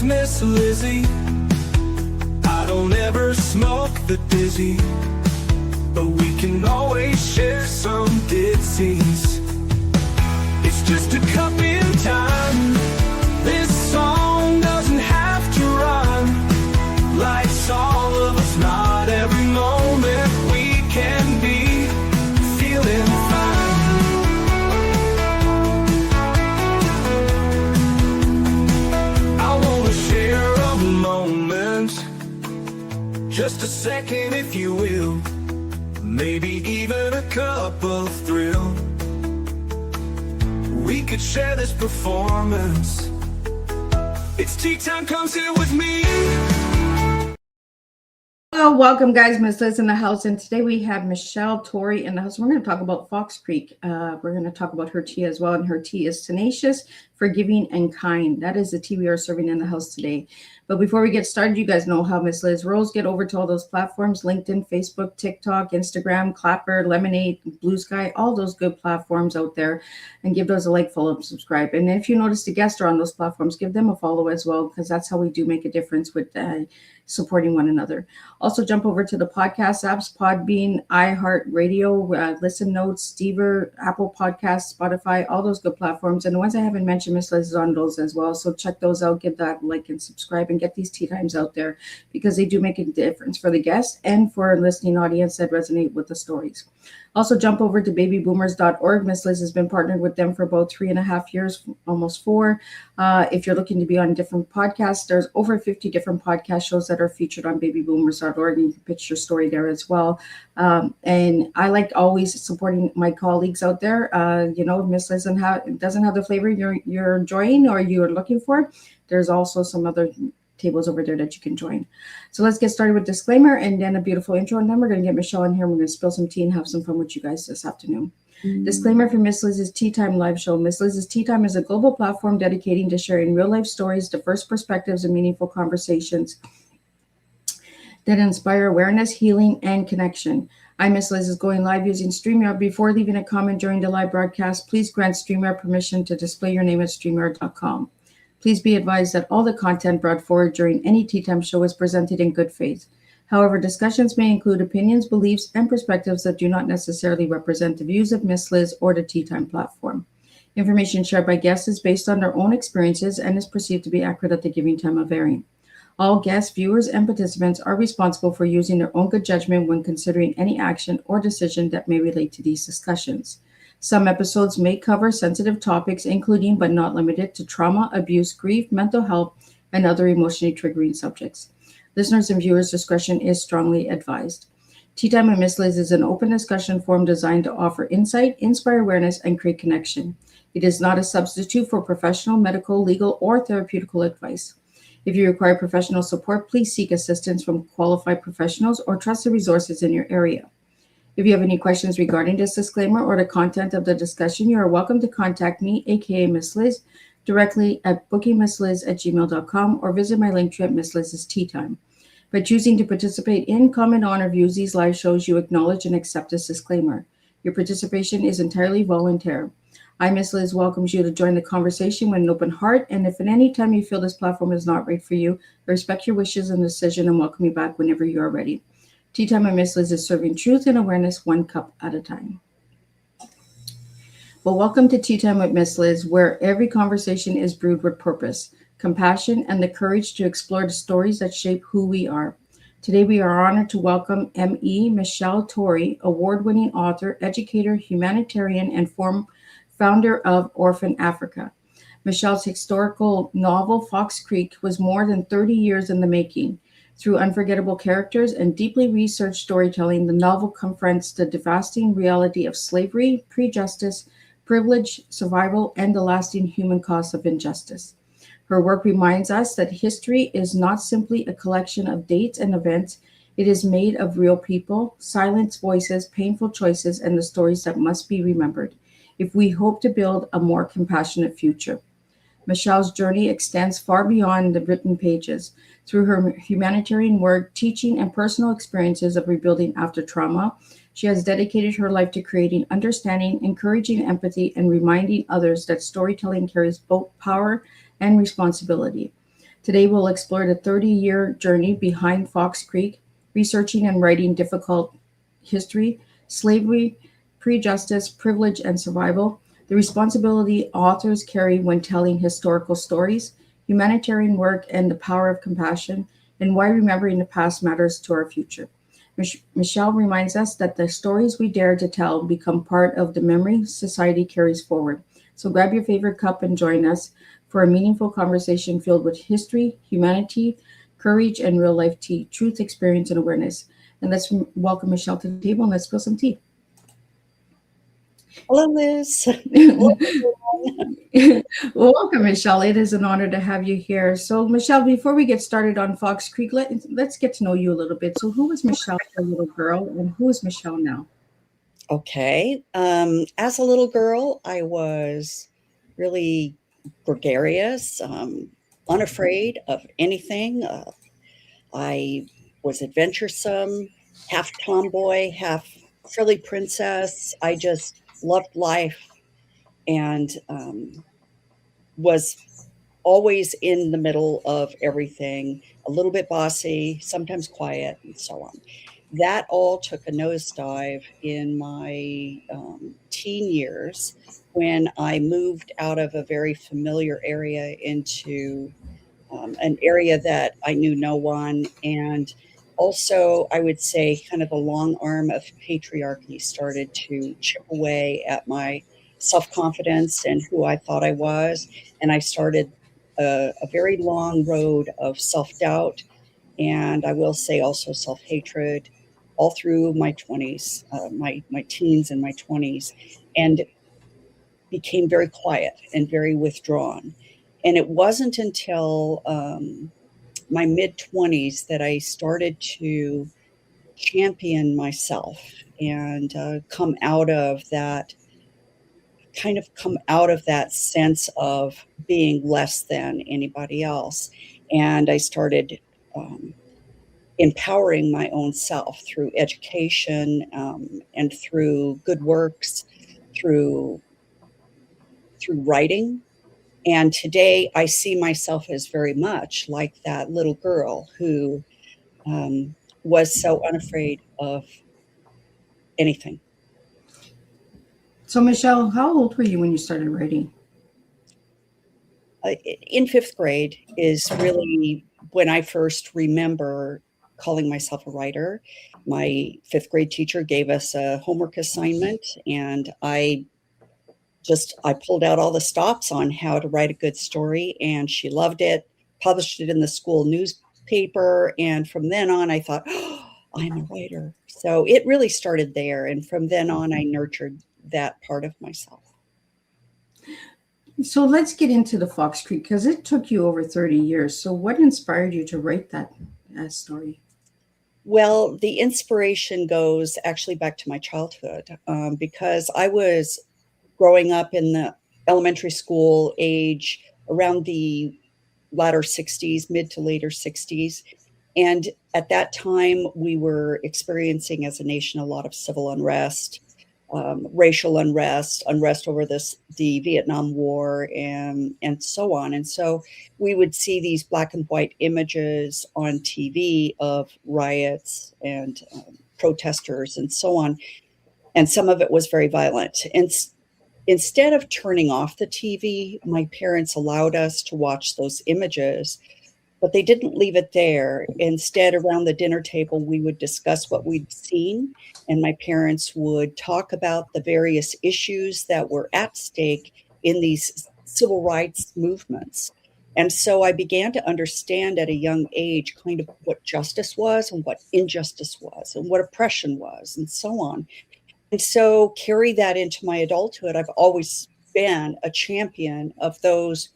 Miss Lizzie. I don't ever smoke the dizzy, but we can always share some ditties. It's just a cup in time. This song doesn't have to run. Life's all of us, not every moment we can be feeling fine. I wanna share a moment, just a second if you will, maybe even a cup of thrill. We could share this performance. It's tea time, come sit with me. Well, welcome guys, Miss Liz in the house, and today we have Michele, Torrey in the house. We're going to talk about Fox Creek. We're going to talk about her tea as well, and her tea is tenacious, forgiving, and kind. That is the tea we are serving in the house today. But before we get started, you guys know how Miss Liz rolls. Get over to all those platforms: LinkedIn, Facebook, TikTok, Instagram, Clapper, Lemonade, Blue Sky, all those good platforms out there, and give those a like, follow, and subscribe. And if you notice the guests are on those platforms, give them a follow as well, because that's how we do make a difference with supporting one another. Also, jump over to the podcast apps: Podbean, iHeartRadio, Listen Notes, Deezer, Apple Podcasts, Spotify, all those good platforms. And the ones I haven't mentioned, Miss Liz is on those as well. So check those out, give that like and subscribe, and get these tea times out there, because they do make a difference for the guests and for a listening audience that resonate with the stories. Also, jump over to babyboomers.org. Miss Liz has been partnered with them for about 3.5 years, almost 4. If you're looking to be on different podcasts, there's over 50 different podcast shows that are featured on babyboomers.org, and you can pitch your story there as well. And I like always supporting my colleagues out there. If Miss Liz doesn't have the flavor you're enjoying or you're looking for, there's also some other tables over there that you can join. So let's get started with disclaimer and then a beautiful intro, and then we're going to get Michele in here. We're going to spill some tea and have some fun with you guys this afternoon. Disclaimer for Miss Liz's Tea Time live show. Miss Liz's Tea Time is a global platform dedicating to sharing real life stories, diverse perspectives, and meaningful conversations that inspire awareness, healing, and connection. I'm Miss Liz is going live using StreamYard. Before leaving a comment during the live broadcast, please grant StreamYard permission to display your name at StreamYard.com. Please be advised that all the content brought forward during any Tea Time show is presented in good faith. However, discussions may include opinions, beliefs, and perspectives that do not necessarily represent the views of Miss Liz or the Tea Time platform. Information shared by guests is based on their own experiences and is perceived to be accurate at the given time of airing. All guests, viewers, and participants are responsible for using their own good judgment when considering any action or decision that may relate to these discussions. Some episodes may cover sensitive topics, including but not limited to trauma, abuse, grief, mental health, and other emotionally triggering subjects. Listeners' and viewers' discretion is strongly advised. Tea Time with Miss Liz is an open discussion forum designed to offer insight, inspire awareness, and create connection. It is not a substitute for professional, medical, legal, or therapeutical advice. If you require professional support, please seek assistance from qualified professionals or trusted resources in your area. If you have any questions regarding this disclaimer or the content of the discussion, you are welcome to contact me, aka Miss Liz, directly at bookingmissliz@gmail.com or visit my link tree at Miss Liz's Tea Time. By choosing to participate in, comment on, or view these live shows, you acknowledge and accept this disclaimer. Your participation is entirely voluntary. I, Miss Liz, welcomes you to join the conversation with an open heart, and if at any time you feel this platform is not right for you, I respect your wishes and decision and welcome you back whenever you are ready. Tea Time with Miss Liz is serving truth and awareness one cup at a time. Well, welcome to Tea Time with Miss Liz, where every conversation is brewed with purpose, compassion, and the courage to explore the stories that shape who we are. Today, we are honored to welcome M.E. Michele Torrey, award-winning author, educator, humanitarian, and founder of Orphans Africa. Michele's historical novel, Fox Creek, was more than 30 years in the making. Through unforgettable characters and deeply researched storytelling, the novel confronts the devastating reality of slavery, prejudice, privilege, survival, and the lasting human cost of injustice. Her work reminds us that history is not simply a collection of dates and events. It is made of real people, silenced voices, painful choices, and the stories that must be remembered if we hope to build a more compassionate future. Michele's journey extends far beyond the written pages. Through her humanitarian work, teaching, and personal experiences of rebuilding after trauma, she has dedicated her life to creating understanding, encouraging empathy, and reminding others that storytelling carries both power and responsibility. Today we'll explore the 30-year journey behind Fox Creek, researching and writing difficult history, slavery, prejudice, privilege, and survival, the responsibility authors carry when telling historical stories, humanitarian work and the power of compassion, and why remembering the past matters to our future. Michele reminds us that the stories we dare to tell become part of the memory society carries forward. So grab your favorite cup and join us for a meaningful conversation filled with history, humanity, courage, and real life tea, truth, experience, and awareness. And let's welcome Michele to the table and let's spill some tea. Hello, Liz. Welcome, Michele. It is an honor to have you here. So, Michele, before we get started on Fox Creek, let's get to know you a little bit. So, who was Michele as a little girl, and who is Michele now? Okay. As a little girl, I was really gregarious, unafraid of anything. I was adventuresome, half tomboy, half frilly princess. I just loved life and was always in the middle of everything, a little bit bossy, sometimes quiet, and so on. That all took a nosedive in my teen years when I moved out of a very familiar area into an area that I knew no one. And also, I would say, kind of the long arm of patriarchy started to chip away at my self confidence and who I thought I was. And I started a very long road of self doubt. And I will say also self hatred all through my 20s, my teens and my 20s, and became very quiet and very withdrawn. And it wasn't until my mid 20s that I started to champion myself and come out of that sense of being less than anybody else. And I started empowering my own self through education and through good works, through writing. And today I see myself as very much like that little girl who was so unafraid of anything. So, Michele, how old were you when you started writing? In fifth grade is really when I first remember calling myself a writer. My fifth grade teacher gave us a homework assignment, and I pulled out all the stops on how to write a good story, and she loved it, published it in the school newspaper. And from then on, I thought, oh, I'm a writer. So it really started there. And from then on, I nurtured that part of myself. So, let's get into the Fox Creek because it took you over 30 years. So, what inspired you to write that story? Well, the inspiration goes actually back to my childhood because I was growing up in the elementary school age around the latter 60s, mid to later 60s. And at that time, we were experiencing as a nation a lot of civil unrest, racial unrest, unrest over the Vietnam War, and so on. And so we would see these black and white images on TV of riots and protesters and so on. And some of it was very violent. And instead of turning off the TV, my parents allowed us to watch those images, but they didn't leave it there. Instead, around the dinner table, we would discuss what we'd seen, and my parents would talk about the various issues that were at stake in these civil rights movements. And so I began to understand at a young age kind of what justice was and what injustice was and what oppression was and so on. And so carry that into my adulthood. I've always been a champion of those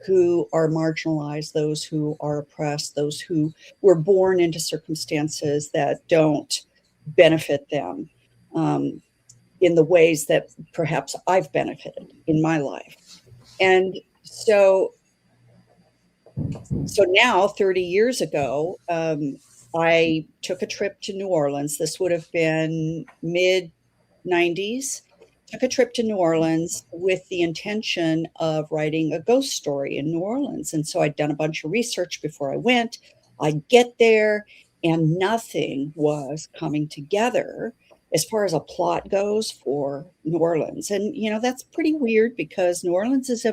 who are marginalized, those who are oppressed, those who were born into circumstances that don't benefit them in the ways that perhaps I've benefited in my life. And so now, 30 years ago, I took a trip to New Orleans. This would have been mid 90s took a trip to New Orleans with the intention of writing a ghost story in New Orleans. And so I'd done a bunch of research before I went. I get there and nothing was coming together as far as a plot goes for New Orleans. And, that's pretty weird because New Orleans is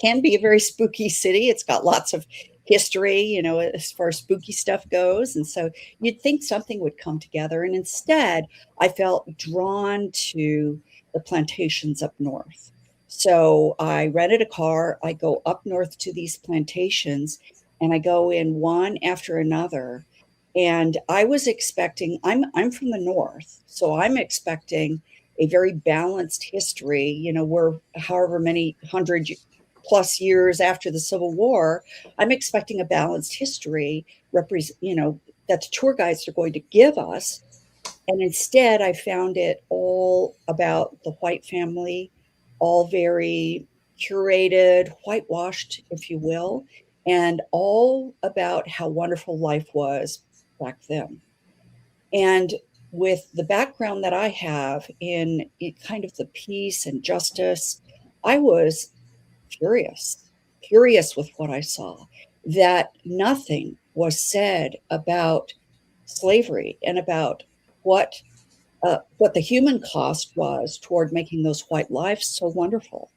can be a very spooky city. It's got lots of history, as far as spooky stuff goes. And so you'd think something would come together. And instead, I felt drawn to the plantations up north. So I rented a car. I go up north to these plantations and I go in one after another. And I was expecting, I'm from the north, so I'm expecting a very balanced history. We're however many 100+ years after the Civil War. I'm expecting a balanced history, that the tour guides are going to give us. And instead, I found it all about the white family, all very curated, whitewashed, if you will, and all about how wonderful life was back then. And with the background that I have in kind of the peace and justice, I was furious with what I saw, that nothing was said about slavery and about what the human cost was toward making those white lives so wonderful.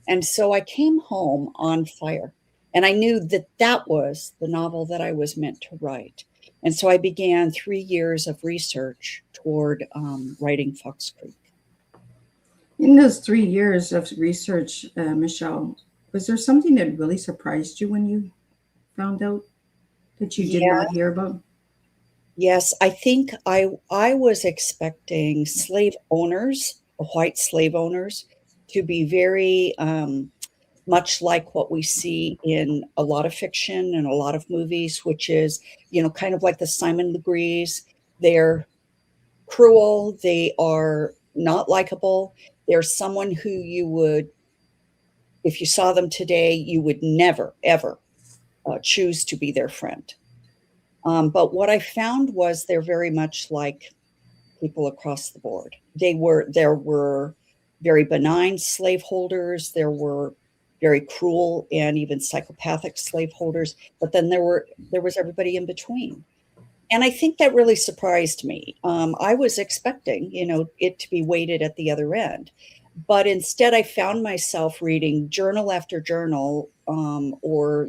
And so I came home on fire, and I knew that was the novel that I was meant to write. And so I began 3 years of research toward writing Fox Creek. In those 3 years of research, Michele, was there something that really surprised you when you found out that you did not hear about? Yes, I think I was expecting slave owners, white slave owners, to be very much like what we see in a lot of fiction and a lot of movies, which is, kind of like the Simon Legrees. They're cruel. They are not likable. They're someone who you would, if you saw them today, you would never, ever choose to be their friend. But what I found was they're very much like people across the board. There were very benign slaveholders. There were very cruel and even psychopathic slaveholders. But then there was everybody in between. And I think that really surprised me. I was expecting, it to be weighted at the other end. But instead, I found myself reading journal after journal, or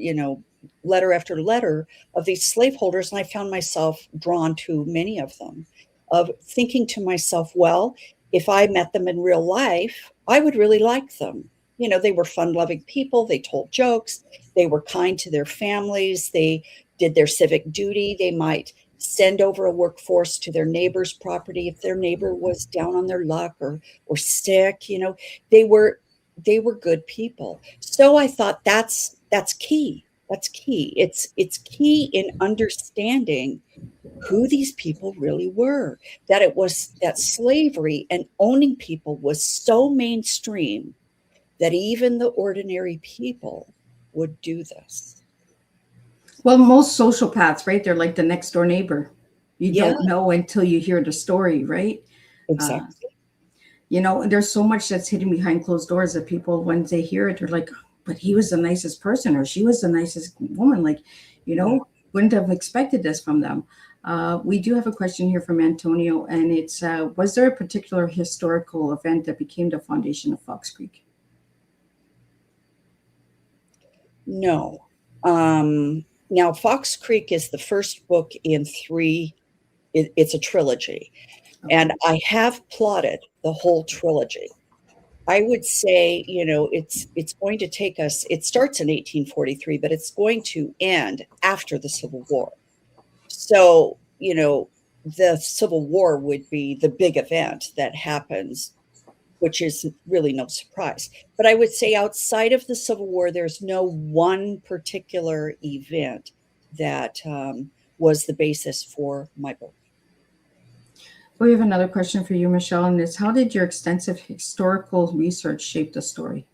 letter after letter of these slaveholders, and I found myself drawn to many of them, of thinking to myself, well, if I met them in real life, I would really like them. They were fun-loving people. They told jokes. They were kind to their families. They did their civic duty. They might send over a workforce to their neighbor's property if their neighbor was down on their luck or sick. They were good people. So I thought that's key. That's key. It's key in understanding who these people really were, that slavery and owning people was so mainstream that even the ordinary people would do this. Well, most sociopaths, right? They're like the next door neighbor. You don't know until you hear the story, right? Exactly. There's so much that's hidden behind closed doors that people, when they hear it, they're like, but he was the nicest person, or she was the nicest woman. Wouldn't have expected this from them. We do have a question here from Antonio, and it's, was there a particular historical event that became the foundation of Fox Creek? No. Now, Fox Creek is the first book in 3. It's a trilogy. Okay. And I have plotted the whole trilogy. I would say, it's going to take us, it starts in 1843, but it's going to end after the Civil War. So, the Civil War would be the big event that happens, which is really no surprise. But I would say outside of the Civil War, there's no one particular event that was the basis for my book. We have another question for you, Michele, and it's, how did your extensive historical research shape the story?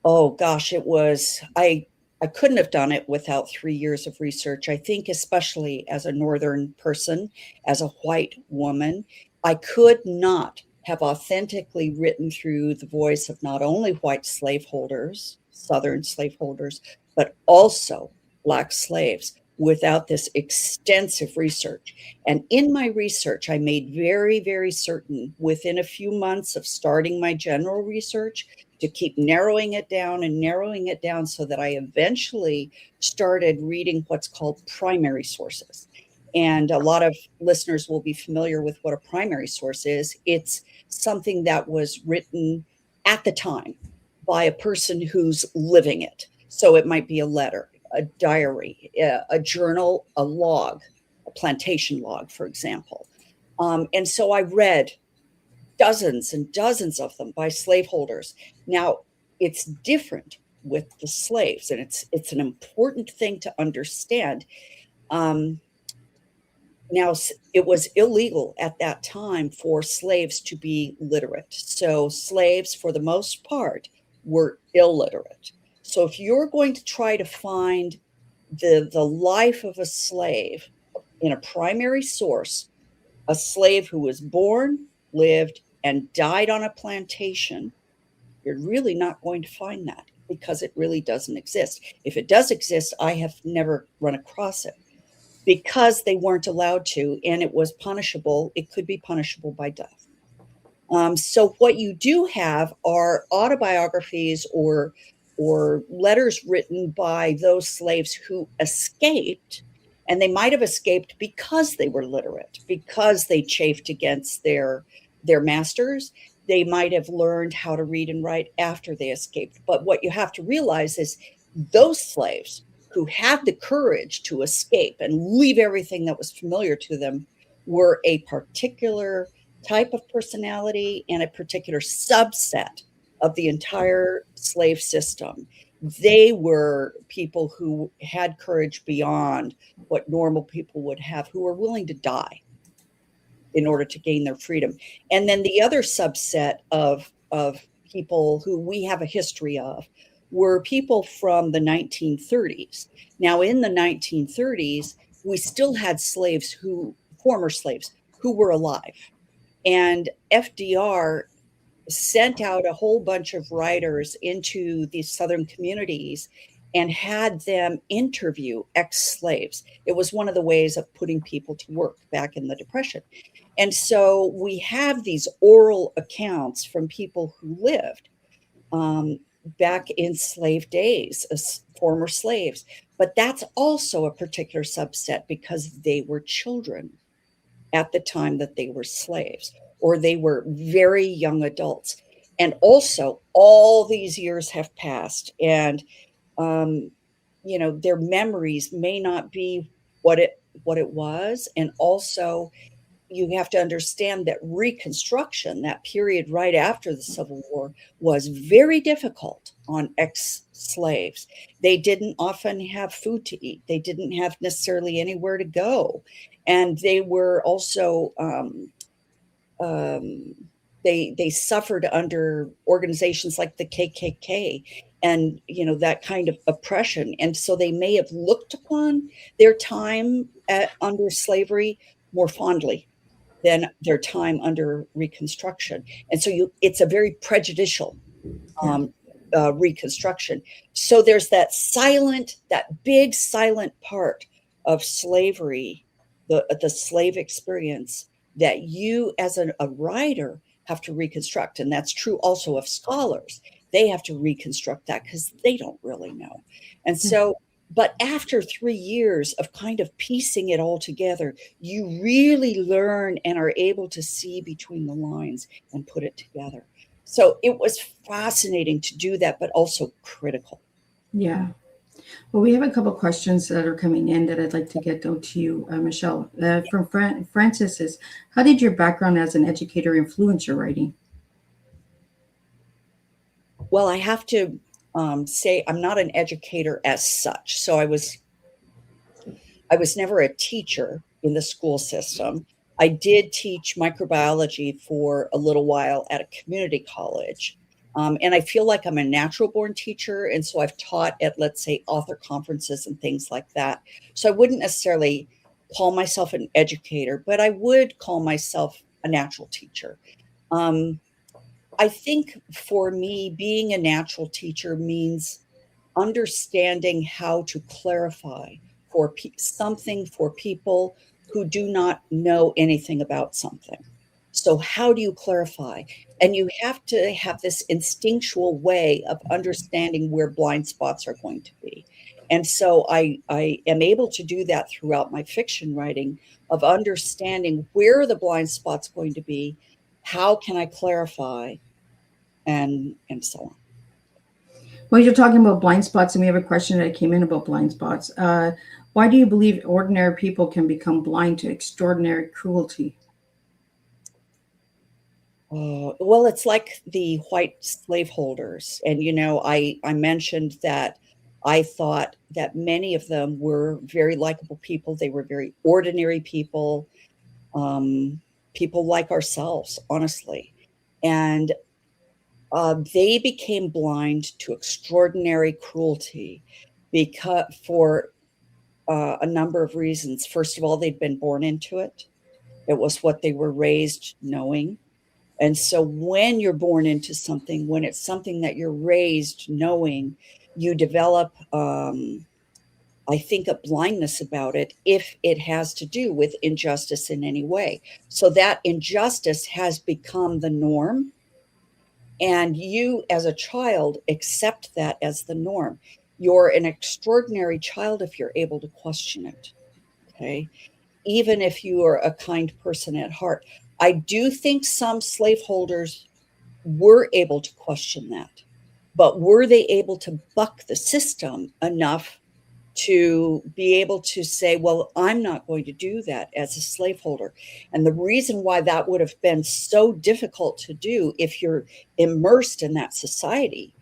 Oh, gosh, it was, I couldn't have done it without 3 years of research. I think especially as a Northern person, as a white woman, I could not have authentically written through the voice of not only white slaveholders, Southern slaveholders, but also Black slaves without this extensive research. And in my research, I made very, very certain within a few months of starting my general research to keep narrowing it down and narrowing it down so that I eventually started reading what's called primary sources. And a lot of listeners will be familiar with what a primary source is. It's something that was written at the time by a person who's living it. So it might be a letter, a diary, a journal, a log, a plantation log, for example. And so I read dozens and dozens of them by slaveholders. Now, it's different with the slaves, and it's an important thing to understand. Now, it was illegal at that time for slaves to be literate. So slaves, for the most part, were illiterate. So if you're going to try to find the life of a slave in a primary source, a slave who was born, lived, and died on a plantation, you're really not going to find that because it really doesn't exist. If it does exist, I have never run across it because they weren't allowed to, and it was punishable. It could be punishable by death. So what you do have are autobiographies or letters written by those slaves who escaped, and they might have escaped because they were literate, because they chafed against their masters. They might have learned how to read and write after they escaped. But what you have to realize is those slaves who had the courage to escape and leave everything that was familiar to them were a particular type of personality and a particular subset of the entire slave system. They were people who had courage beyond what normal people would have, who were willing to die in order to gain their freedom. And then the other subset of people who we have a history of were people from the 1930s. Now, in the 1930s, we still had slaves former slaves who were alive. And FDR sent out a whole bunch of writers into these Southern communities and had them interview ex-slaves. It was one of the ways of putting people to work back in the Depression. And so we have these oral accounts from people who lived back in slave days, as former slaves. But that's also a particular subset because they were children at the time that they were slaves, or they were very young adults. And also, all these years have passed, and their memories may not be what it was. And also, you have to understand that Reconstruction, that period right after the Civil War, was very difficult on ex-slaves. They didn't often have food to eat. They didn't have necessarily anywhere to go. And they were also, they suffered under organizations like the KKK and, that kind of oppression. And so they may have looked upon their time under slavery more fondly than their time under Reconstruction. And so it's a very prejudicial Reconstruction. So there's that big silent part of slavery, the slave experience that you as a writer have to reconstruct. And that's true also of scholars. They have to reconstruct that because they don't really know. And so, but after 3 years of kind of piecing it all together, you really learn and are able to see between the lines and put it together. So it was fascinating to do that, but also critical. Yeah. Well, we have a couple questions that are coming in that I'd like to get to you, Michele. From Francis is, how did your background as an educator influence your writing? Well, I have to say I'm not an educator as such. So I was never a teacher in the school system. I did teach microbiology for a little while at a community college. And I feel like I'm a natural born teacher. And so I've taught at, let's say, author conferences and things like that. So I wouldn't necessarily call myself an educator, but I would call myself a natural teacher. I think for me, being a natural teacher means understanding how to clarify for something for people who do not know anything about something. So, how do you clarify? And you have to have this instinctual way of understanding where blind spots are going to be. And so I am able to do that throughout my fiction writing of understanding where are the blind spots going to be, how can I clarify, and so on. Well, you're talking about blind spots, and we have a question that came in about blind spots. Why do you believe ordinary people can become blind to extraordinary cruelty? Well, it's like the white slaveholders. And, I mentioned that I thought that many of them were very likable people. They were very ordinary people, um, people like ourselves, honestly. And they became blind to extraordinary cruelty because for a number of reasons. First of all, they'd been born into it. It was what they were raised knowing. And so when you're born into something, when it's something that you're raised knowing, you develop, I think, a blindness about it if it has to do with injustice in any way. So that injustice has become the norm. And you, as a child, accept that as the norm. You're an extraordinary child if you're able to question it. Okay. Even if you are a kind person at heart. I do think some slaveholders were able to question that, but were they able to buck the system enough to be able to say, well, I'm not going to do that as a slaveholder? And the reason why that would have been so difficult to do if you're immersed in that society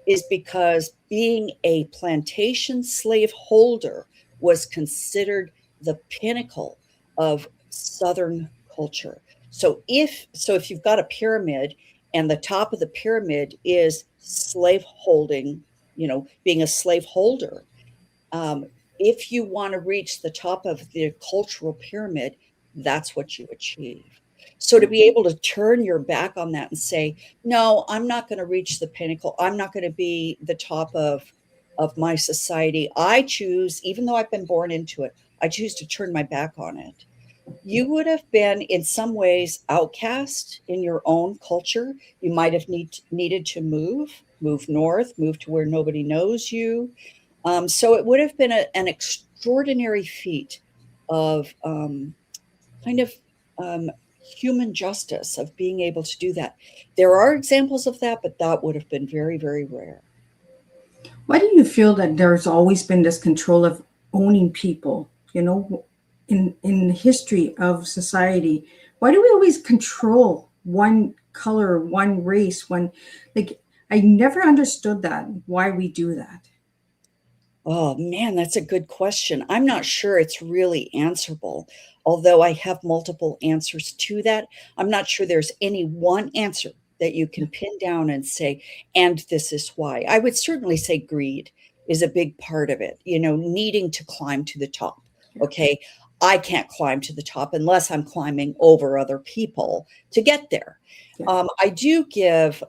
is because being a plantation slaveholder was considered the pinnacle of Southern culture. So if you've got a pyramid and the top of the pyramid is slaveholding, being a slaveholder, if you want to reach the top of the cultural pyramid, that's what you achieve. So to be able to turn your back on that and say, no, I'm not going to reach the pinnacle. I'm not going to be the top of my society. I choose, even though I've been born into it, I choose to turn my back on it. You would have been in some ways outcast in your own culture. You might have needed to move north, move to where nobody knows you. So it would have been an extraordinary feat of kind of human justice of being able to do that. There are examples of that, but that would have been very, very rare. Why do you feel that there's always been this control of owning people? In the history of society, why do we always control one color, one race, one like? I never understood that. Why we do that? Oh man, that's a good question. I'm not sure it's really answerable. Although I have multiple answers to that, I'm not sure there's any one answer that you can pin down and say, and this is why. I would certainly say greed is a big part of it, needing to climb to the top. Okay. I can't climb to the top unless I'm climbing over other people to get there. I do give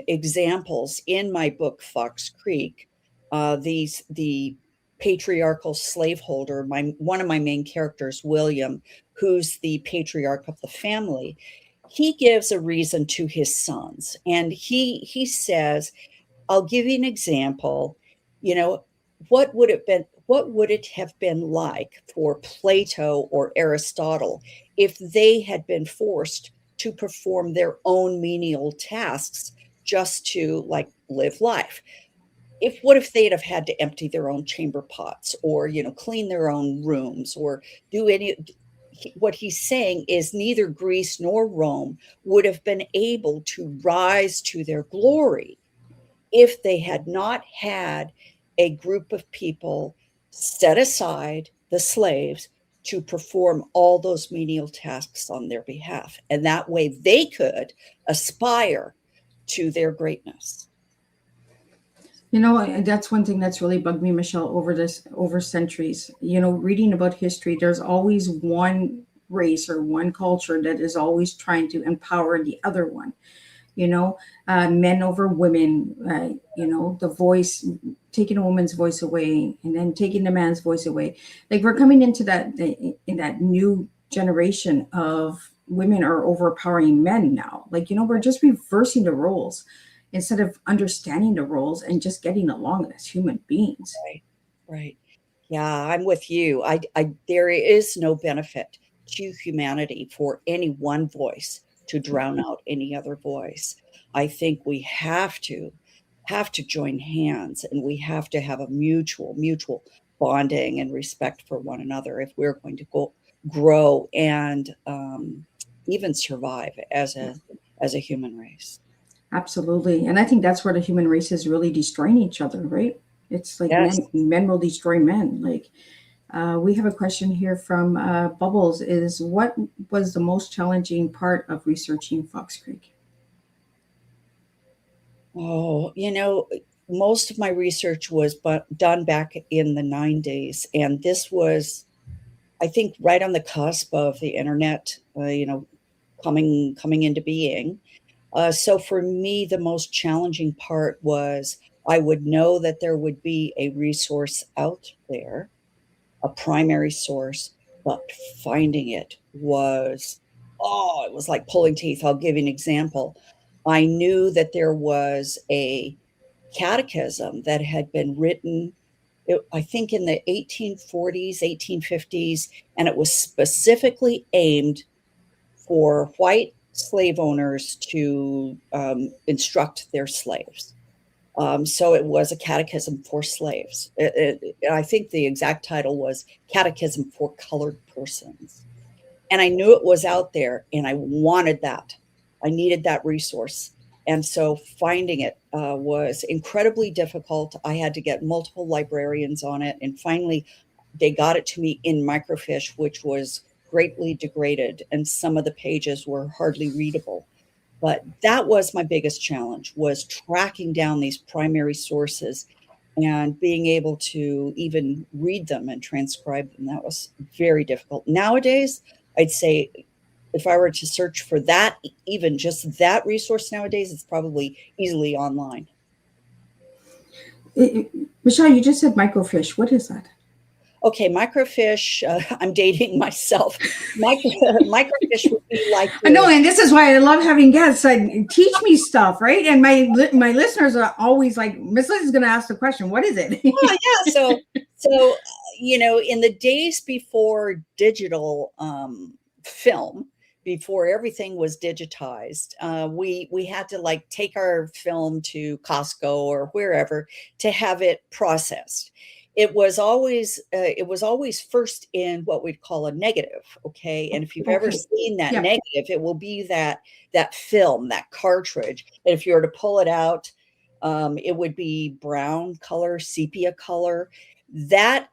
examples in my book, Fox Creek. The patriarchal slaveholder, one of my main characters, William, who's the patriarch of the family, he gives a reason to his sons. And he says, I'll give you an example. What would it have been like for Plato or Aristotle if they had been forced to perform their own menial tasks just to live life? What if they'd have had to empty their own chamber pots or, clean their own rooms or do what he's saying is neither Greece nor Rome would have been able to rise to their glory if they had not had a group of people set aside, the slaves, to perform all those menial tasks on their behalf. And that way they could aspire to their greatness. That's one thing that's really bugged me, Michele, over centuries. Reading about history, there's always one race or one culture that is always trying to empower the other one. Men over women, the voice, taking a woman's voice away and then taking the man's voice away. Like we're coming into in that new generation of women are overpowering men now. Like, we're just reversing the roles instead of understanding the roles and just getting along as human beings. Right. Yeah, I'm with you. There is no benefit to humanity for any one voice to drown out any other voice. I think we have to join hands, and we have to have a mutual bonding and respect for one another if we're going to grow and even survive as a human race. Absolutely. And I think that's where the human race is really destroying each other, right? It's like Yes. men will destroy men. Like we have a question here from Bubbles is what was the most challenging part of researching Fox Creek? Oh, most of my research was done back in the 90s. And this was, I think, right on the cusp of the internet, coming into being. So for me, the most challenging part was I would know that there would be a resource out there, a primary source, but finding it was like pulling teeth. I'll give you an example. I knew that there was a catechism that had been written, I think in the 1840s, 1850s, and it was specifically aimed for white slave owners to instruct their slaves. So it was a catechism for slaves. I think the exact title was Catechism for Colored Persons. And I knew it was out there, and I wanted that. I needed that resource. And so finding it was incredibly difficult. I had to get multiple librarians on it. And finally, they got it to me in microfiche, which was greatly degraded, and some of the pages were hardly readable. But that was my biggest challenge, was tracking down these primary sources and being able to even read them and transcribe them. That was very difficult. Nowadays, I'd say if I were to search for that, even just that resource nowadays, it's probably easily online. Michele, you just said microfiche. What is that? Okay, microfiche, I'm dating myself. Microfiche would be like I know, and this is why I love having guests. Teach me stuff, right? And my listeners are always like, Miss Liz is going to ask the question, what is it? Yeah. So in the days before digital film, before everything was digitized, we had to take our film to Costco or wherever to have it processed. It was always first in what we'd call a negative. Okay. And if you've ever seen that negative, it will be that film, that cartridge. And if you were to pull it out, it would be brown color, sepia color. That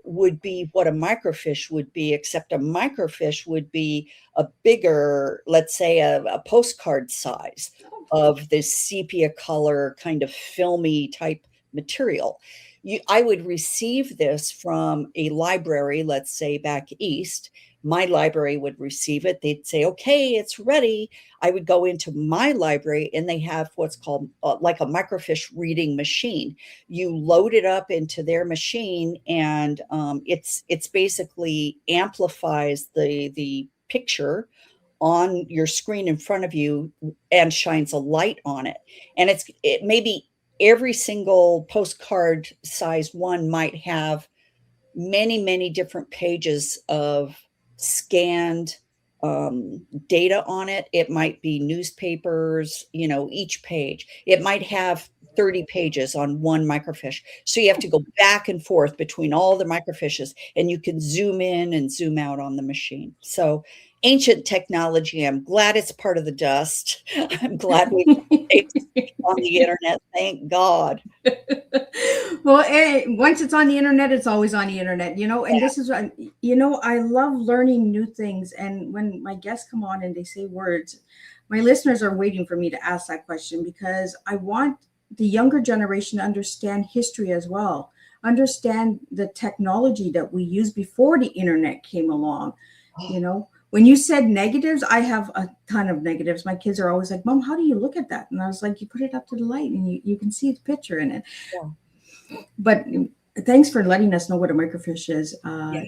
would be what a microfiche would be, except a microfiche would be a bigger, let's say a postcard size of this sepia color kind of filmy type material. I would receive this from a library, let's say back east. My library would receive it. They'd say, okay, it's ready. I would go into my library, and they have what's called like a microfiche reading machine. You load it up into their machine, and it's basically amplifies the picture on your screen in front of you and shines a light on it. And it may be every single postcard size one might have many, many different pages of scanned data on it. It might be newspapers, each page. It might have 30 pages on one microfiche. So you have to go back and forth between all the microfiches, and you can zoom in and zoom out on the machine. So ancient technology. I'm glad it's part of the dust. I'm glad we on the internet. Thank God. Well, once it's on the internet, it's always on the internet, and this is, I love learning new things. And when my guests come on and they say words, my listeners are waiting for me to ask that question, because I want the younger generation to understand history as well, understand the technology that we used before the internet came along. You know, when you said negatives, I have a ton of negatives. My kids are always like, Mom, how do you look at that? And I was like, you put it up to the light and you can see the picture in it. Yeah. But thanks for letting us know what a microfiche is. Yeah.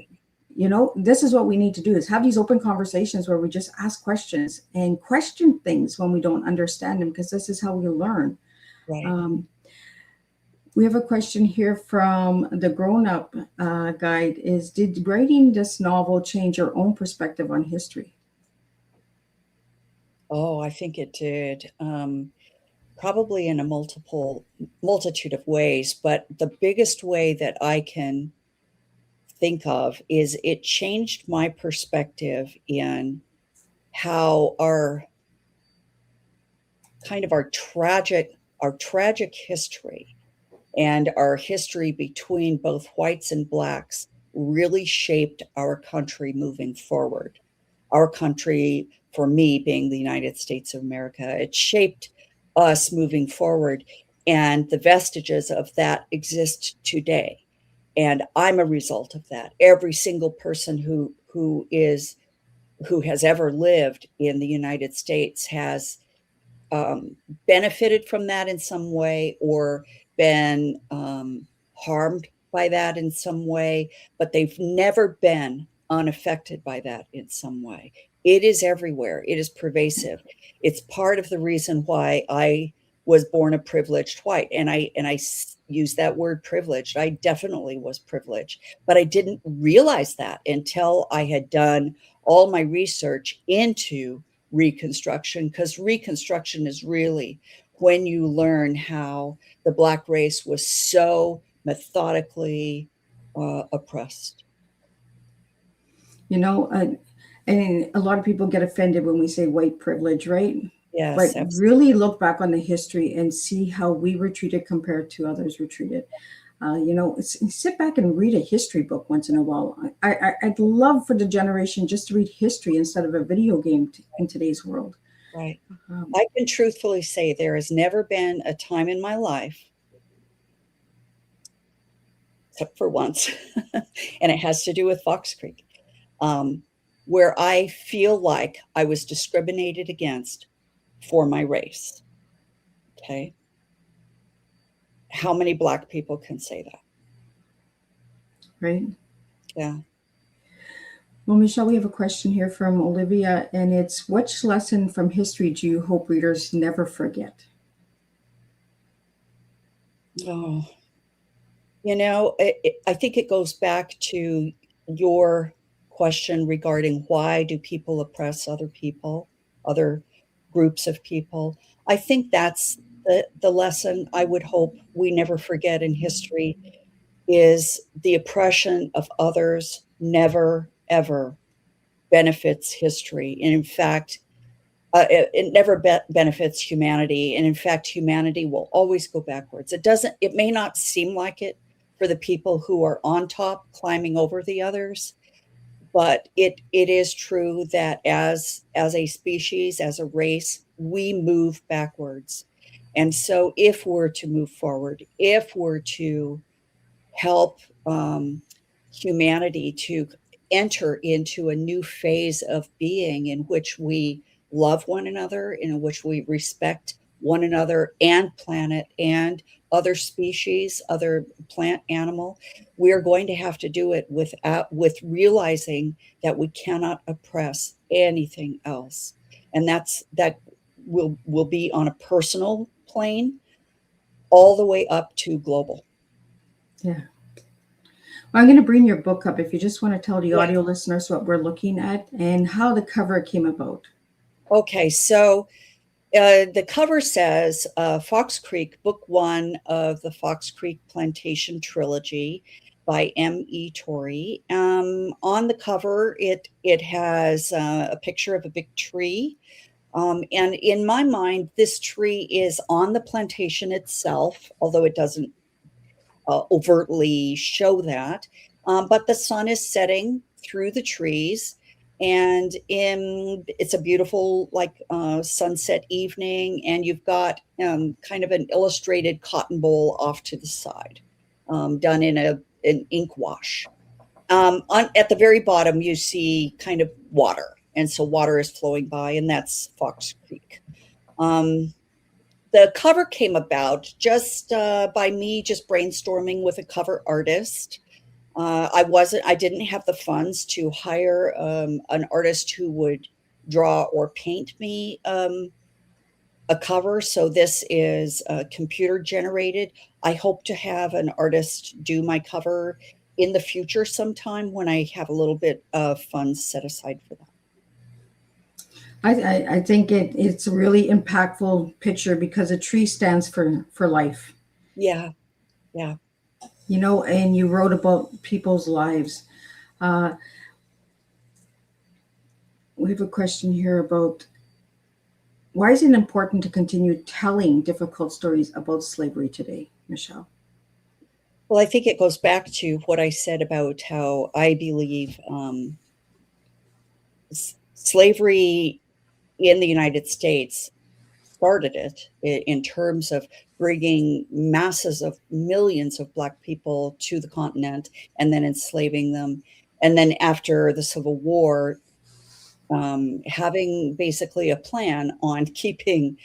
You know, this is what we need to do, is have these open conversations where we just ask questions and question things when we don't understand them, because this is how we learn. Right. We have a question here from the grown-up guide. Is, did writing this novel change your own perspective on history? Oh, I think it did. Probably in a multitude of ways, but the biggest way that I can think of is it changed my perspective in how our tragic history and our history between both whites and blacks really shaped our country moving forward. Our country, for me, being the United States of America, it shaped us moving forward, and the vestiges of that exist today. And I'm a result of that. Every single person who has ever lived in the United States has benefited from that in some way, or been harmed by that in some way, but they've never been unaffected by that in some way. It is everywhere. It is pervasive. It's part of the reason why I was born a privileged white, and I use that word privileged. I definitely was privileged, but I didn't realize that until I had done all my research into Reconstruction, because Reconstruction is really when you learn how the Black race was so methodically oppressed. You know, and a lot of people get offended when we say white privilege, right? Yes, But absolutely. really look back on the history and see how we were treated compared to others were treated. You know, sit back and read a history book once in a while. I'd love for the generation just to read history instead of a video game in today's world. Right. Um, I can truthfully say there has never been a time in my life, except for once, and it has to do with Fox Creek, where I feel like I was discriminated against for my race. Okay. How many Black people can say that? right. Yeah. Well, Michelle, we have a question here from Olivia, and it's, which lesson from history do you hope readers never forget? Oh, I think it goes back to your question regarding why do people oppress other people, other groups of people. I think that's the lesson I would hope we never forget in history, is the oppression of others never, ever benefits history. And in fact, it never benefits humanity. And in fact, humanity will always go backwards. It may not seem like it for the people who are on top climbing over the others, but it is true that as a species, as a race, we move backwards. And so if we're to move forward, if we're to help humanity to enter into a new phase of being in which we love one another, in which we respect one another and planet and other species, other plant, animal, we are going to have to do it with realizing that we cannot oppress anything else. And that will be on a personal plane all the way up to global. Yeah. Well, I'm going to bring your book up if you just want to tell the Yeah. audio listeners what we're looking at and how the cover came about. Okay, so the cover says Fox Creek, Book 1 of the Fox Creek Plantation Trilogy by M.E. Torrey. On the cover, it has a picture of a big tree. And in my mind, this tree is on the plantation itself, although it doesn't overtly show that. But the sun is setting through the trees, and it's a beautiful sunset evening, and you've got kind of an illustrated cotton boll off to the side, done in an ink wash. At the very bottom, you see kind of water. And so water is flowing by, and that's Fox Creek. The cover came about just by me just brainstorming with a cover artist. I didn't have the funds to hire an artist who would draw or paint me a cover. So this is computer generated. I hope to have an artist do my cover in the future sometime when I have a little bit of funds set aside for that. I think it's a really impactful picture because a tree stands for life. Yeah, yeah. You know, and you wrote about people's lives. We have a question here about why is it important to continue telling difficult stories about slavery today, Michele? Well, I think it goes back to what I said about how I believe slavery in the United States started it in terms of bringing masses of millions of Black people to the continent and then enslaving them. And then after the Civil War, having basically a plan on keeping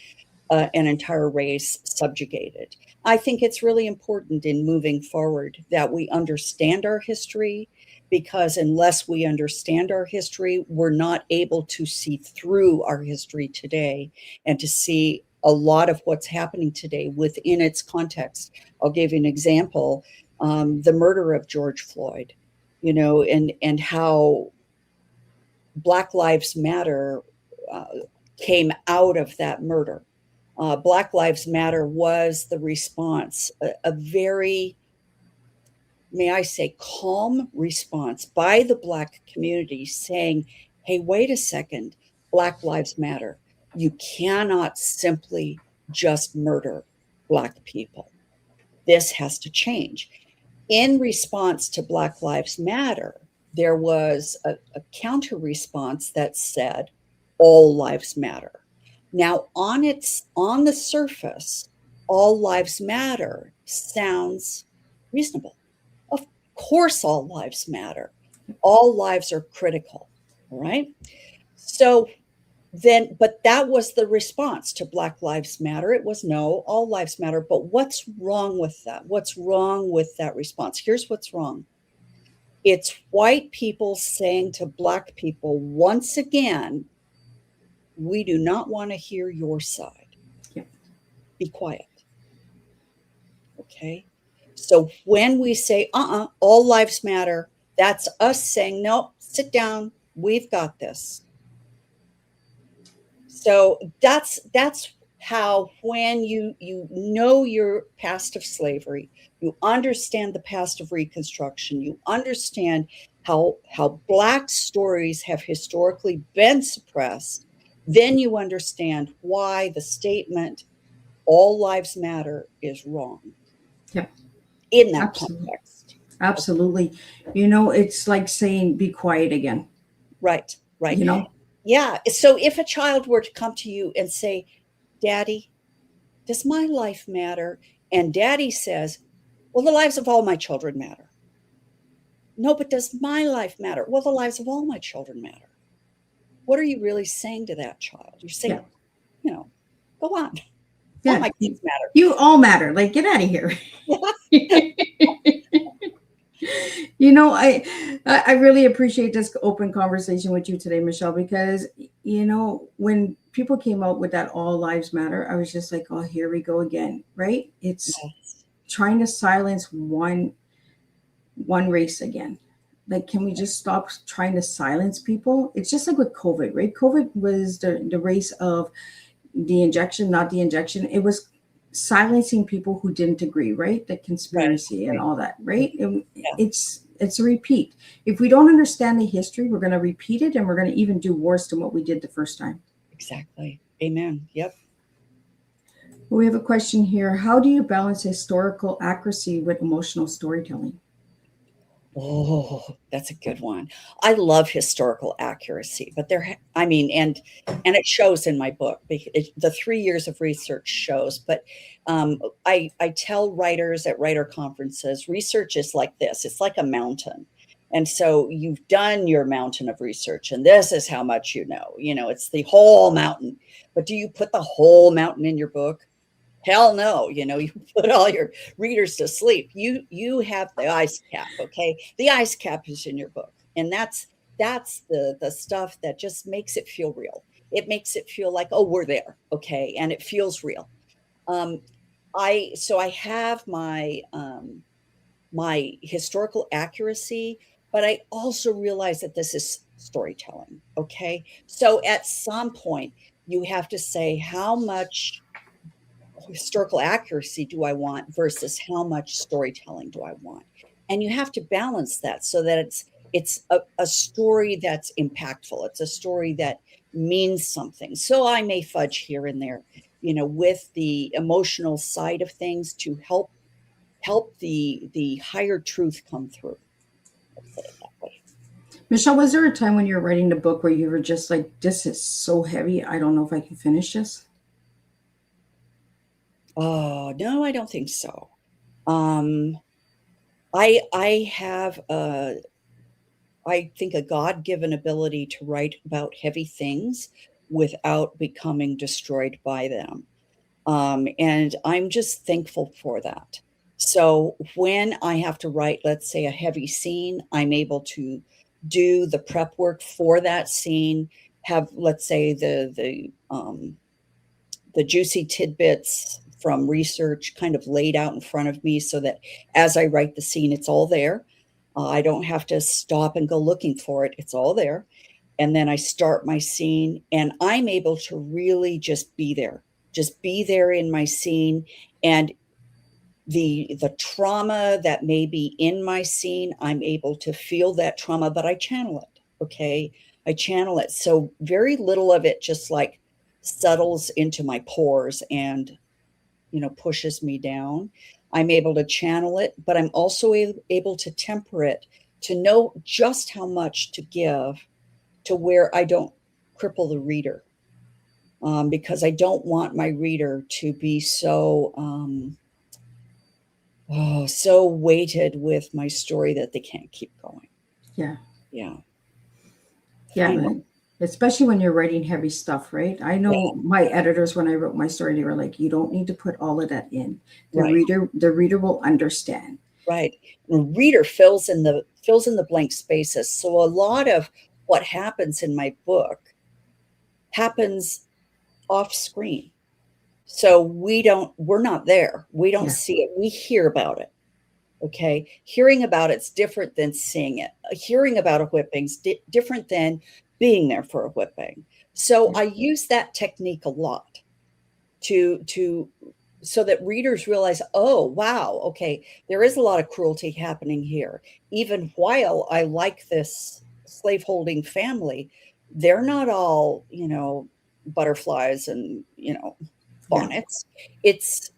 an entire race subjugated. I think it's really important in moving forward that we understand our history, because unless we understand our history, we're not able to see through our history today and to see a lot of what's happening today within its context. I'll give you an example. The murder of George Floyd, you know, and how Black Lives Matter came out of that murder. Black Lives Matter was the response, a very, may I say, calm response by the Black community saying, hey, wait a second, Black Lives Matter. You cannot simply just murder Black people. This has to change. In response to Black Lives Matter, there was a counter response that said, all lives matter. Now, on the surface, all lives matter sounds reasonable. Of course, all lives matter. All lives are critical, all right? So then, but that was the response to Black Lives Matter. It was no, all lives matter. But what's wrong with that? What's wrong with that response? Here's what's wrong. It's white people saying to Black people, once again, we do not want to hear your side. Yeah. Be quiet. Okay. So when we say, all lives matter, that's us saying, no, sit down. We've got this. So that's how, when you know your past of slavery, you understand the past of Reconstruction, you understand how Black stories have historically been suppressed, then you understand why the statement, all lives matter, is wrong. Yeah. In that Absolutely. context. Absolutely. You know, it's like saying, be quiet again. Right, right. You know? Yeah. So if a child were to come to you and say, Daddy, does my life matter? And Daddy says, well, the lives of all my children matter. No, but does my life matter? Well, the lives of all my children matter. What are you really saying to that child? You're saying, you know, go on. Yeah. All my kids matter. You all matter. Like, get out of here. You know, I really appreciate this open conversation with you today, Michele, because, you know, when people came out with that all lives matter, I was just like, oh, here we go again, right? It's trying to silence one race again. Like, can we just stop trying to silence people? It's just like with COVID, right? COVID was the race of the injection, not the injection. It was silencing people who didn't agree, right? The conspiracy and all that, right? It's a repeat. If we don't understand the history, we're going to repeat it, and we're going to even do worse than what we did the first time. Exactly. Amen. Yep. We have a question here. How do you balance historical accuracy with emotional storytelling? Oh, that's a good one. I love historical accuracy, but and it shows in my book. The 3 years of research shows, but I tell writers at writer conferences, research is like this. It's like a mountain. And so you've done your mountain of research, and this is how much you know. It's the whole mountain. But do you put the whole mountain in your book? Hell no. You put all your readers to sleep. You have the ice cap, okay? The ice cap is in your book. And that's the stuff that just makes it feel real. It makes it feel like, oh, we're there, okay? And it feels real. I have my historical accuracy, but I also realize that this is storytelling, okay? So at some point, you have to say, how much historical accuracy do I want versus how much storytelling do I want? And you have to balance that so that it's a story that's impactful. It's a story that means something. So I may fudge here and there, with the emotional side of things to help the higher truth come through. Let's say it that way. Michele, was there a time when you were writing the book where you were just like, this is so heavy, I don't know if I can finish this? Oh, no, I don't think so. I have I think a God-given ability to write about heavy things without becoming destroyed by them. And I'm just thankful for that. So when I have to write, let's say, a heavy scene, I'm able to do the prep work for that scene, have, let's say, the juicy tidbits from research kind of laid out in front of me so that as I write the scene, it's all there. I don't have to stop and go looking for it. It's all there. And then I start my scene and I'm able to really just be there in my scene. And the trauma that may be in my scene, I'm able to feel that trauma, but I channel it. Okay. I channel it. So very little of it just like settles into my pores and, pushes me down. I'm able to channel it, but I'm also able to temper it to know just how much to give to where I don't cripple the reader. Because I don't want my reader to be so weighted with my story that they can't keep going. Yeah. Yeah. Especially when you're writing heavy stuff, right? I know my editors, when I wrote my story, they were like, you don't need to put all of that in. The reader will understand. Right. The reader fills in the blank spaces. So a lot of what happens in my book happens off screen. So we're not there. We don't see it. We hear about it. Okay. Hearing about it's different than seeing it. Hearing about a whipping's different than being there for a whipping. So I use that technique a lot so that readers realize, oh, wow, okay, there is a lot of cruelty happening here. Even while I like this slaveholding family, they're not all, butterflies and, bonnets. It's,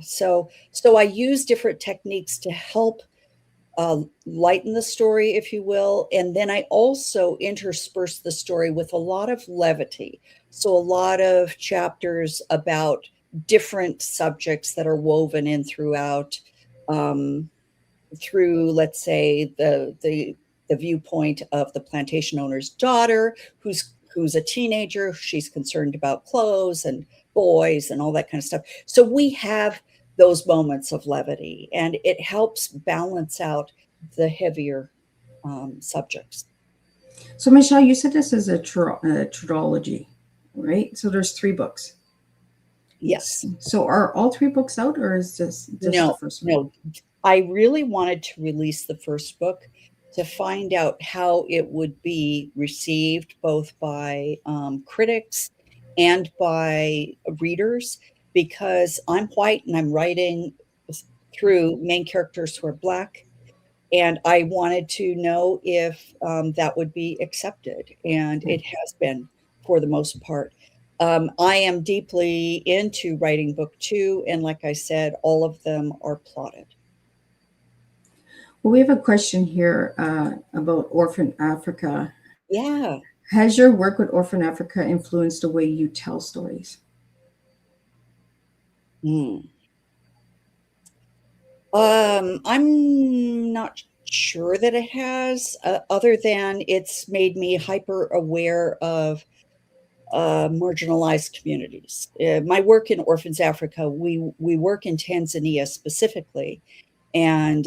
so I use different techniques to help lighten the story, if you will. And then I also intersperse the story with a lot of levity. So a lot of chapters about different subjects that are woven in throughout, through, let's say, the viewpoint of the plantation owner's daughter, who's a teenager. She's concerned about clothes and boys and all that kind of stuff. So we have those moments of levity, and it helps balance out the heavier subjects. So, Michele, you said this is a trilogy, right? So there's 3 books. Yes. So are all 3 books out, or is this the first one? No. I really wanted to release the first book to find out how it would be received both by critics and by readers, because I'm white and I'm writing through main characters who are Black. And I wanted to know if that would be accepted. And it has been for the most part. I am deeply into writing book 2. And like I said, all of them are plotted. Well, we have a question here about Orphan Africa. Yeah. Has your work with Orphan Africa influenced the way you tell stories? I'm not sure that it has, other than it's made me hyper aware of marginalized communities. My work in Orphans Africa, we work in Tanzania specifically, and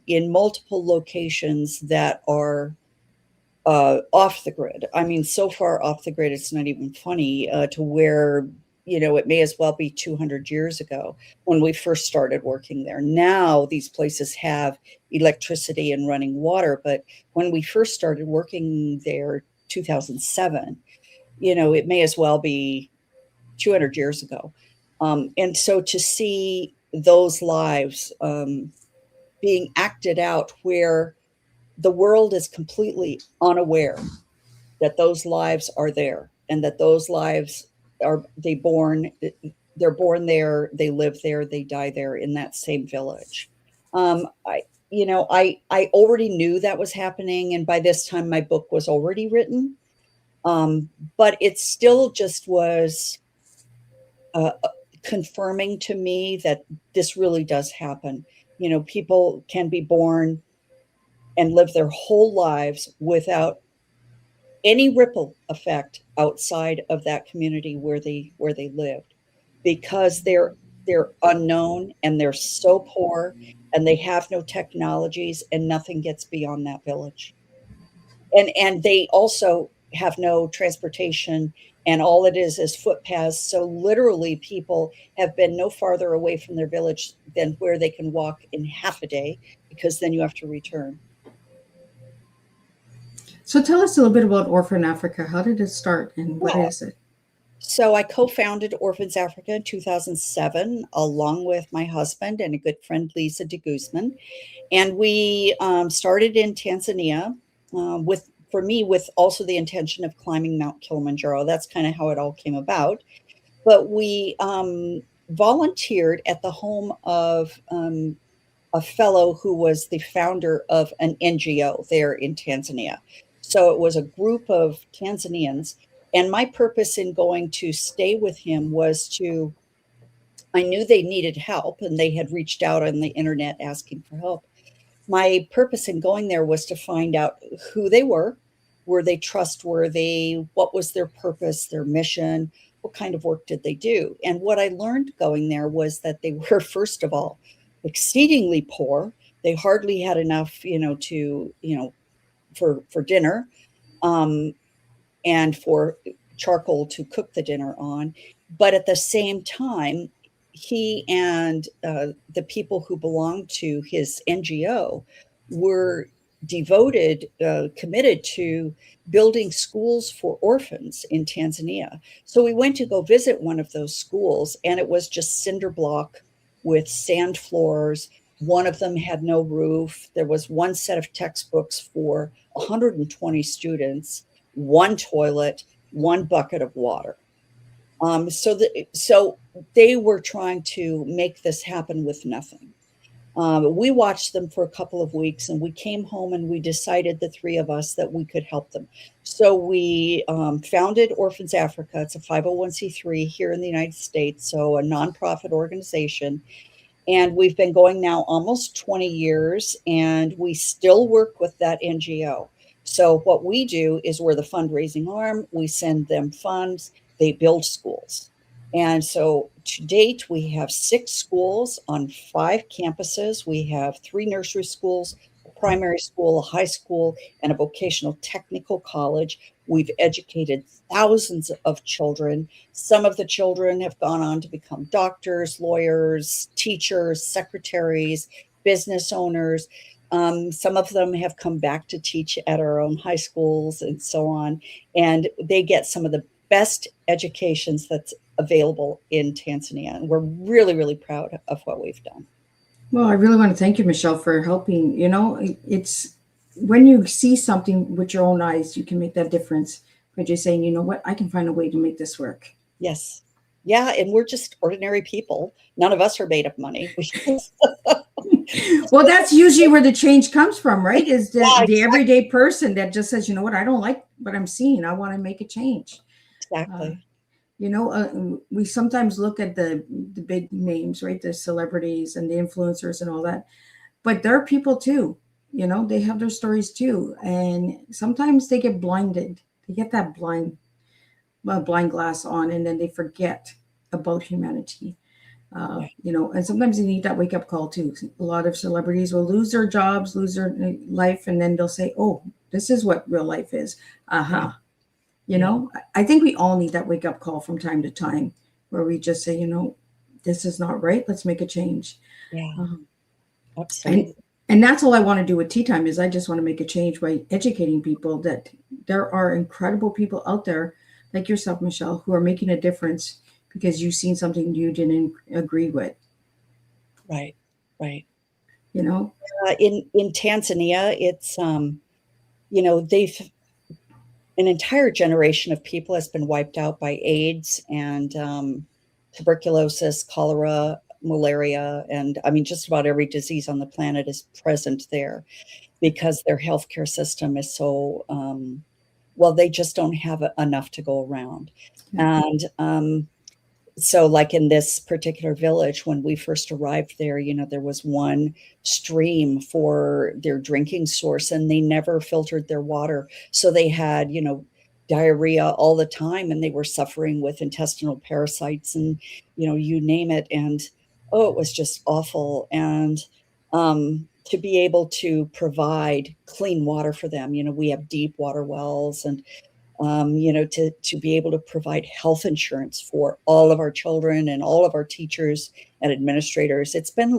in multiple locations that are off the grid. I mean, so far off the grid, it's not even funny, to where, it may as well be 200 years ago when we first started working there. Now these places have electricity and running water, but when we first started working there, 2007, it may as well be 200 years ago. And so to see those lives being acted out where the world is completely unaware that those lives are there, and that those lives they're born there, they live there, they die there in that same village. I already knew that was happening, and by this time my book was already written. But it still just was confirming to me that this really does happen. People can be born and live their whole lives without any ripple effect outside of that community where they lived, because they're unknown, and they're so poor, and they have no technologies, and nothing gets beyond that village. And they also have no transportation, and all it is footpaths. So literally people have been no farther away from their village than where they can walk in half a day, because then you have to return. So tell us a little bit about Orphan Africa. How did it start, and what is it? So I co-founded Orphans Africa in 2007, along with my husband and a good friend, Lisa de Guzman. And we started in Tanzania with also the intention of climbing Mount Kilimanjaro. That's kind of how it all came about. But we volunteered at the home of a fellow who was the founder of an NGO there in Tanzania. So it was a group of Tanzanians. And my purpose in going to stay with him was I knew they needed help, and they had reached out on the internet asking for help. My purpose in going there was to find out who they were they trustworthy, what was their purpose, their mission, what kind of work did they do? And what I learned going there was that they were, first of all, exceedingly poor. They hardly had enough, for dinner, and for charcoal to cook the dinner on. But at the same time, he and the people who belonged to his NGO were committed to building schools for orphans in Tanzania. So we went to go visit one of those schools, and it was just cinder block with sand floors. One of them had no roof. There was one set of textbooks for 120 students, one toilet, one bucket of water. So they were trying to make this happen with nothing. We watched them for a couple of weeks, and we came home and we decided, the three of us, that we could help them. So we founded Orphans Africa. It's a 501c3 here in the United States, so a nonprofit organization. And we've been going now almost 20 years, and we still work with that NGO. So what we do is we're the fundraising arm. We send them funds. They build schools. And so to date, we have 6 schools on 5 campuses. We have 3 nursery schools, a primary school, a high school, and a vocational technical college. We've educated thousands of children. Some of the children have gone on to become doctors, lawyers, teachers, secretaries, business owners. Some of them have come back to teach at our own high schools and so on. And they get some of the best educations that's available in Tanzania. And we're really, really proud of what we've done. Well, I really want to thank you, Michele, for helping. It's when you see something with your own eyes, you can make that difference by just saying, you know what, I can find a way to make this work. Yes. Yeah. And we're just ordinary people. None of us are made of money. Well, that's usually where the change comes from, right? Is the, Yeah, the everyday person that just says, you know what, I don't like what I'm seeing. I want to make a change. Exactly. We sometimes look at the big names, right? The celebrities and the influencers and all that, but there are people too they have their stories too. And sometimes they get blinded. They get that blind glass on, and then they forget about humanity. And sometimes they need that wake up call too. A lot of celebrities will lose their jobs, lose their life, and then they'll say, "Oh, this is what real life is." Uh-huh. I think we all need that wake up call from time to time where we just say, this is not right. Let's make a change. Yeah, Um, absolutely. and that's all I want to do with Tea Time is I just want to make a change by educating people that there are incredible people out there like yourself, Michele, who are making a difference because you've seen something you didn't agree with. Right. In Tanzania, it's they've an entire generation of people has been wiped out by AIDS and tuberculosis, cholera, malaria, and I mean, just about every disease on the planet is present there because their healthcare system is so, they just don't have enough to go around. And so like in this particular village, when we first arrived there, there was one stream for their drinking source and they never filtered their water. So they had, diarrhea all the time and they were suffering with intestinal parasites and, you name it. And, it was just awful. And to be able to provide clean water for them, we have deep water wells and to be able to provide health insurance for all of our children and all of our teachers and administrators. It's been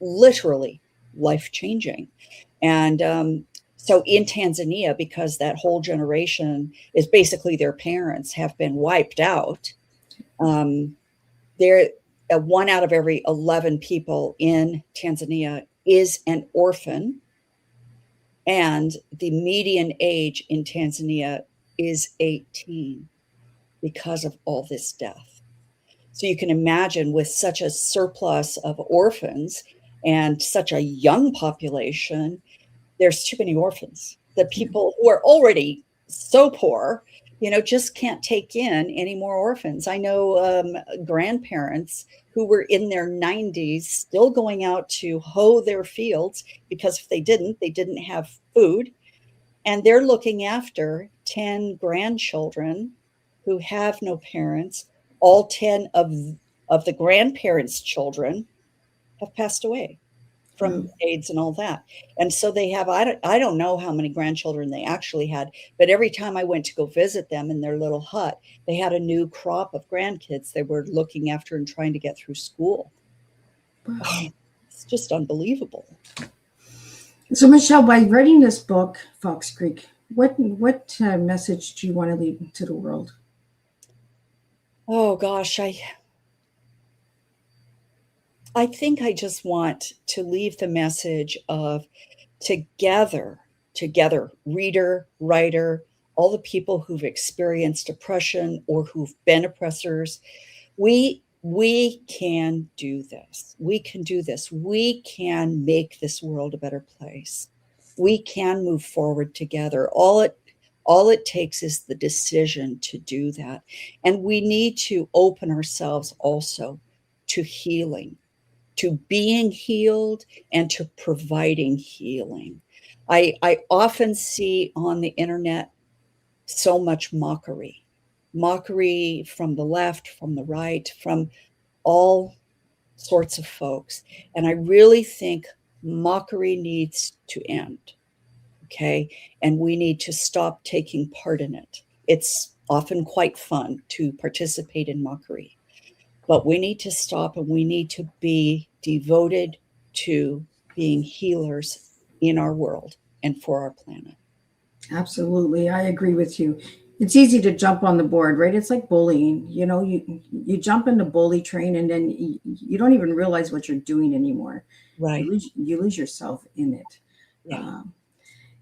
literally life-changing. And so in Tanzania, because that whole generation is basically their parents have been wiped out, they're 1 out of every 11 people in Tanzania is an orphan. And the median age in Tanzania is 18 because of all this death. So you can imagine with such a surplus of orphans and such a young population, there's too many orphans. The people who are already so poor, just can't take in any more orphans. I know grandparents who were in their 90s still going out to hoe their fields because if they didn't have food. And they're looking after 10 grandchildren who have no parents. All 10 of the grandparents' children have passed away from AIDS and all that. And so they have, I don't know how many grandchildren they actually had, but every time I went to go visit them in their little hut, they had a new crop of grandkids they were looking after and trying to get through school. Wow. It's just unbelievable. So, Michele, by writing this book, Fox Creek, what message do you want to leave to the world? Oh, gosh, I think I just want to leave the message of together, reader, writer, all the people who've experienced oppression or who've been oppressors, we can do this. We can do this. We can make this world a better place. We can move forward together. All it takes is the decision to do that. And we need to open ourselves also to healing, to being healed and to providing healing. I often see on the internet so much mockery from the left, from the right, from all sorts of folks. And I really think mockery needs to end. Okay. And we need to stop taking part in it. It's often quite fun to participate in mockery, but we need to stop and we need to be devoted to being healers in our world and for our planet. Absolutely. I agree with you. It's easy to jump on the board, right? It's like bullying. You jump in the bully train and then you don't even realize what you're doing anymore. Right. You lose yourself in it. Yeah.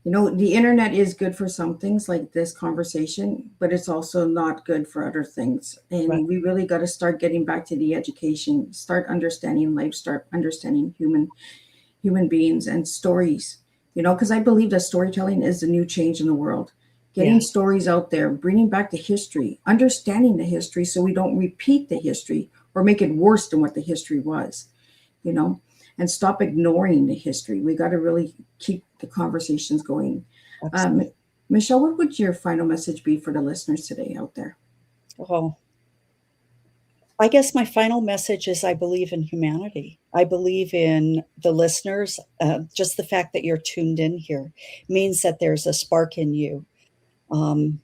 The internet is good for some things like this conversation, but it's also not good for other things. And we really got to start getting back to the education, start understanding life, start understanding human beings and stories, because I believe that storytelling is the new change in the world. Getting stories out there, bringing back the history, understanding the history so we don't repeat the history or make it worse than what the history was, and stop ignoring the history. We got to really keep the conversations going. Absolutely. Michele, what would your final message be for the listeners today out there? Oh, I guess my final message is I believe in humanity. I believe in the listeners. Just the fact that you're tuned in here means that there's a spark in you, no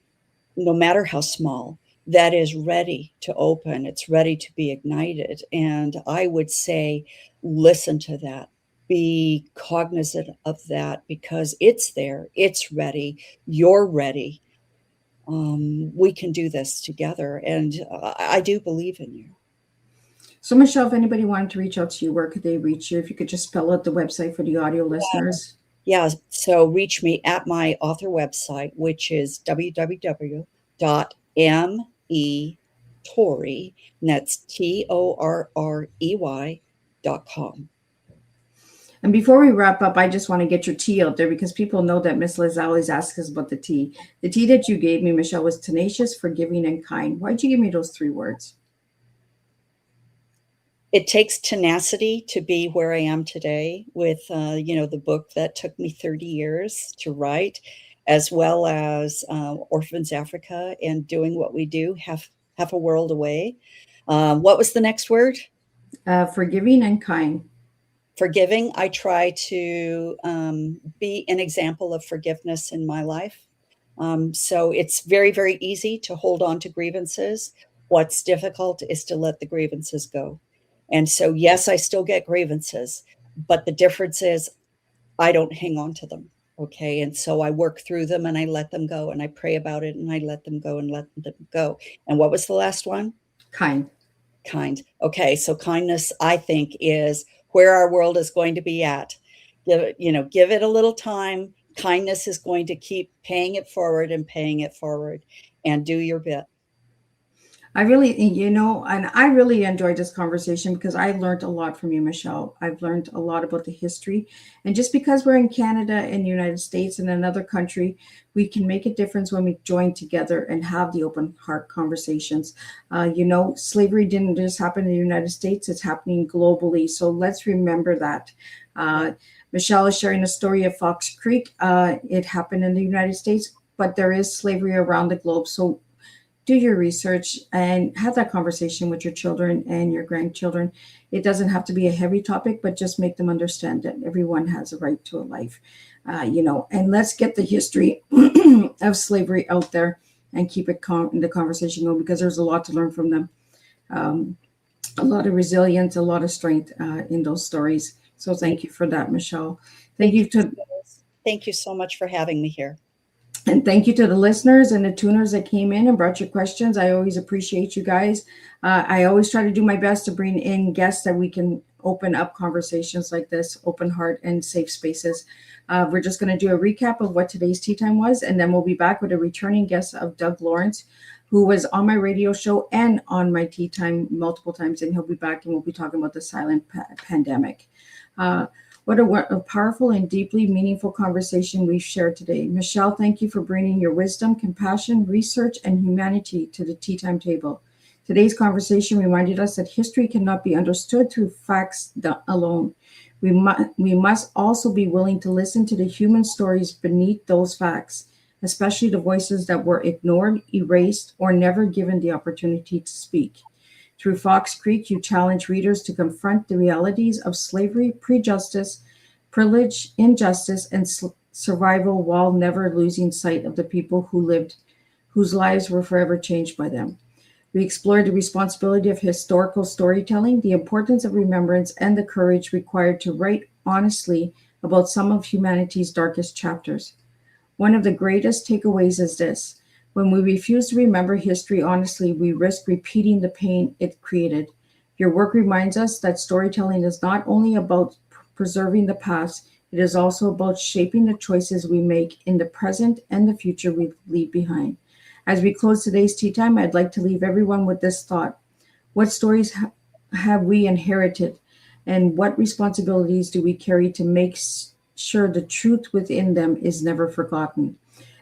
matter how small, that is ready to open. It's ready to be ignited. And I would say, listen to that. Be cognizant of that because it's there. It's ready. You're ready. We can do this together. And I do believe in you. So, Michele, if anybody wanted to reach out to you, where could they reach you? If you could just spell out the website for the audio listeners. Yeah, so reach me at my author website, which is www.metorrey, and that's TORREY.com. And before we wrap up, I just want to get your tea out there because people know that Miss Liz always asks us about the tea. The tea that you gave me, Michele, was tenacious, forgiving, and kind. Why'd you give me those 3 words? It takes tenacity to be where I am today with, the book that took me 30 years to write, as well as Orphans Africa and doing what we do, half a world away. What was the next word? Forgiving and kind. Forgiving. I try to be an example of forgiveness in my life. So it's very, very easy to hold on to grievances. What's difficult is to let the grievances go. And so, yes, I still get grievances, but the difference is I don't hang on to them. Okay. And so I work through them and I let them go and I pray about it and I let them go and let them go. And what was the last one? Kind. Kind. Okay. So kindness, I think, is where our world is going to be at. Give it a little time. Kindness is going to keep paying it forward and do your bit. I really enjoyed this conversation because I learned a lot from you, Michele. I've learned a lot about the history. And just because we're in Canada and the United States and another country, we can make a difference when we join together and have the open heart conversations. Slavery didn't just happen in the United States, it's happening globally. So let's remember that. Michele is sharing a story of Fox Creek. It happened in the United States, but there is slavery around the globe. So do your research and have that conversation with your children and your grandchildren. It doesn't have to be a heavy topic, but just make them understand that everyone has a right to a life, and let's get the history of slavery out there and keep it the conversation going because there's a lot to learn from them. A lot of resilience, a lot of strength in those stories. So thank you for that, Michele. Thank you so much for having me here. And thank you to the listeners and the tuners that came in and brought your questions. I always appreciate you guys. I always try to do my best to bring in guests that we can open up conversations like this, open heart and safe spaces. We're just going to do a recap of what today's tea time was, and then we'll be back with a returning guest of Doug Lawrence, who was on my radio show and on my tea time multiple times, and he'll be back and we'll be talking about the silent pandemic. What a powerful and deeply meaningful conversation we've shared today. Michele, thank you for bringing your wisdom, compassion, research, and humanity to the tea time table. Today's conversation reminded us that history cannot be understood through facts alone. We must also be willing to listen to the human stories beneath those facts, especially the voices that were ignored, erased, or never given the opportunity to speak. Through Fox Creek, you challenge readers to confront the realities of slavery, prejudice, privilege, injustice, and survival while never losing sight of the people whose lives were forever changed by them. We explored the responsibility of historical storytelling, the importance of remembrance, and the courage required to write honestly about some of humanity's darkest chapters. One of the greatest takeaways is this: when we refuse to remember history honestly, we risk repeating the pain it created. Your work reminds us that storytelling is not only about preserving the past, it is also about shaping the choices we make in the present and the future we leave behind. As we close today's tea time, I'd like to leave everyone with this thought. What stories have we inherited, and what responsibilities do we carry to make sure the truth within them is never forgotten?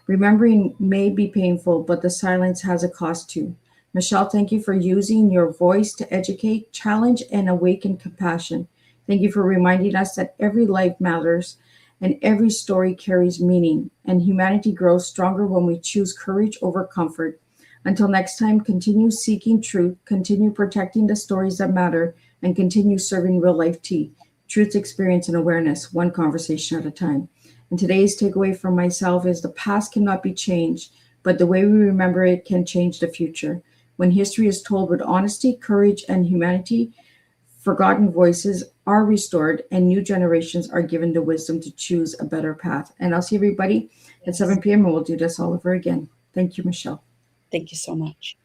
Remembering may be painful, but the silence has a cost too. Michele, thank you for using your voice to educate, challenge, and awaken compassion. Thank you for reminding us that every life matters and every story carries meaning, and humanity grows stronger when we choose courage over comfort. Until next time, continue seeking truth, continue protecting the stories that matter, and continue serving real life tea. Truth, experience, and awareness, one conversation at a time. And today's takeaway from myself is the past cannot be changed, but the way we remember it can change the future. When history is told with honesty, courage, and humanity, forgotten voices are restored and new generations are given the wisdom to choose a better path. And I'll see everybody at 7 p.m. and we'll do this all over again. Thank you, Michele. Thank you so much.